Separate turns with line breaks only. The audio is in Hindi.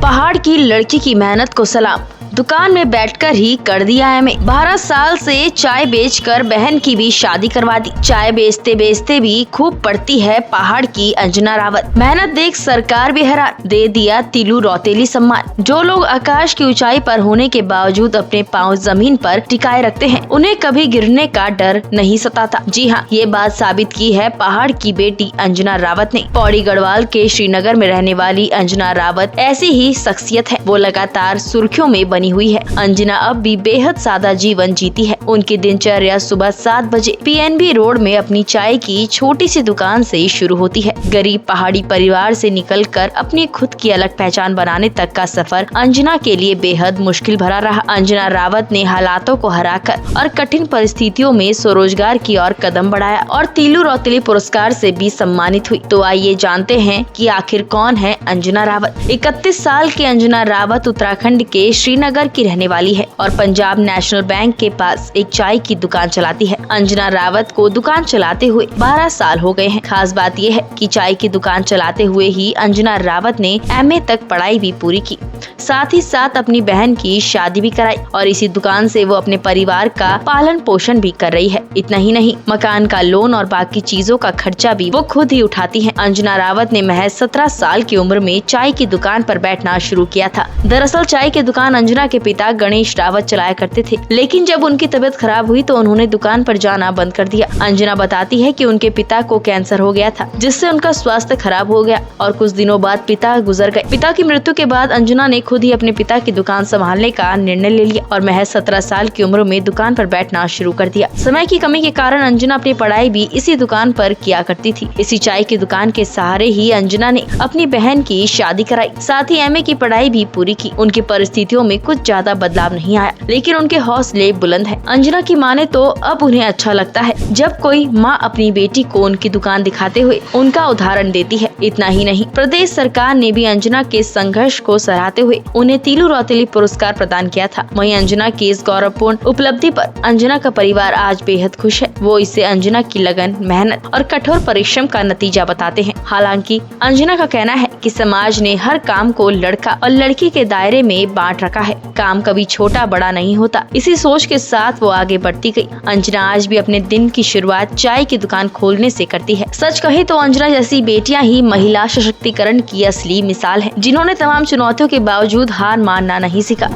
पहाड़ की लड़की की मेहनत को सलाम, दुकान में बैठकर ही कर दिया एमए। 12 साल से चाय बेचकर बहन की भी शादी करवा दी। चाय बेचते बेचते भी खूब पढ़ती है पहाड़ की अंजना रावत। मेहनत देख सरकार भी हैरान, दे दिया तीलू रौतेली सम्मान। जो लोग आकाश की ऊंचाई पर होने के बावजूद अपने पांव जमीन पर टिकाए रखते हैं, उन्हें कभी गिरने का डर नहीं सताता। जी हाँ, ये बात साबित की है पहाड़ की बेटी अंजना रावत ने। पौड़ी गढ़वाल के श्रीनगर में रहने वाली अंजना रावत ऐसी ही शख्सियत है। वो लगातार सुर्खियों में बनी हुई है। अंजना अब भी बेहद सादा जीवन जीती है। उनकी दिनचर्या सुबह 7 बजे पीएनबी रोड में अपनी चाय की छोटी सी दुकान से शुरू होती है। गरीब पहाड़ी परिवार से निकलकर अपनी खुद की अलग पहचान बनाने तक का सफर अंजना के लिए बेहद मुश्किल भरा रहा। अंजना रावत ने हालातों को हराकर और कठिन परिस्थितियों में स्वरोजगार की ओर कदम बढ़ाया और तीलू रौतेली पुरस्कार से भी सम्मानित हुई। तो आइए जानते हैं कि आखिर कौन है अंजना रावत। 31 साल की अंजना रावत उत्तराखंड के श्रीनगर की रहने वाली है और पंजाब नेशनल बैंक के पास एक चाय की दुकान चलाती है। अंजना रावत को दुकान चलाते हुए 12 साल हो गए हैं। खास बात यह है कि चाय की दुकान चलाते हुए ही अंजना रावत ने एमए तक पढ़ाई भी पूरी की, साथ ही साथ अपनी बहन की शादी भी कराई और इसी दुकान से वो अपने परिवार का पालन पोषण भी कर रही है। इतना ही नहीं, मकान का लोन और बाकी चीजों का खर्चा भी वो खुद ही उठाती है। अंजना रावत ने महज 17 साल की उम्र में चाय की दुकान पर बैठना शुरू किया था। दरअसल चाय की दुकान अंजना के पिता गणेश रावत चलाया करते थे, लेकिन जब उनकी तबीयत खराब हुई तो उन्होंने दुकान पर जाना बंद कर दिया। अंजना बताती है कि उनके पिता को कैंसर हो गया था, जिससे उनका स्वास्थ्य खराब हो गया और कुछ दिनों बाद पिता गुजर गए। पिता की मृत्यु के बाद अंजना ने खुद ही अपने पिता की दुकान संभालने का निर्णय ले लिया और महज 17 साल की उम्र में दुकान पर बैठना शुरू कर दिया। समय की कमी के कारण अंजना अपनी पढ़ाई भी इसी दुकान पर किया करती थी। इसी चाय की दुकान के सहारे ही अंजना ने अपनी बहन की शादी कराई, साथ ही एमए की पढ़ाई भी पूरी की। उनकी परिस्थितियों में कुछ ज्यादा बदलाव नहीं आया, लेकिन उनके हौसले बुलंद है। अंजना की माने तो अब उन्हें अच्छा लगता है जब कोई माँ अपनी बेटी को उनकी दुकान दिखाते हुए उनका उदाहरण देती है। इतना ही नहीं, प्रदेश सरकार ने भी अंजना के संघर्ष को सराहते हुए उन्हें तीलू रौतेली पुरस्कार प्रदान किया था। वहीं अंजना की इस गौरवपूर्ण उपलब्धि पर अंजना का परिवार आज बेहद खुश है। वो इसे अंजना की लगन, मेहनत और कठोर परिश्रम का नतीजा बताते हैं। हालांकि अंजना का कहना है कि समाज ने हर काम को लड़का और लड़की के दायरे में बांट रखा है। काम कभी छोटा बड़ा नहीं होता। इसी सोच के साथ वो आगे बढ़ती गई। अंजना आज भी अपने दिन की शुरुआत चाय की दुकान खोलने से करती है। सच कहे तो अंजना जैसी बेटियां ही महिला सशक्तिकरण की असली मिसाल है, जिन्होंने तमाम चुनौतियों के बावजूद हार मानना नहीं सीखा।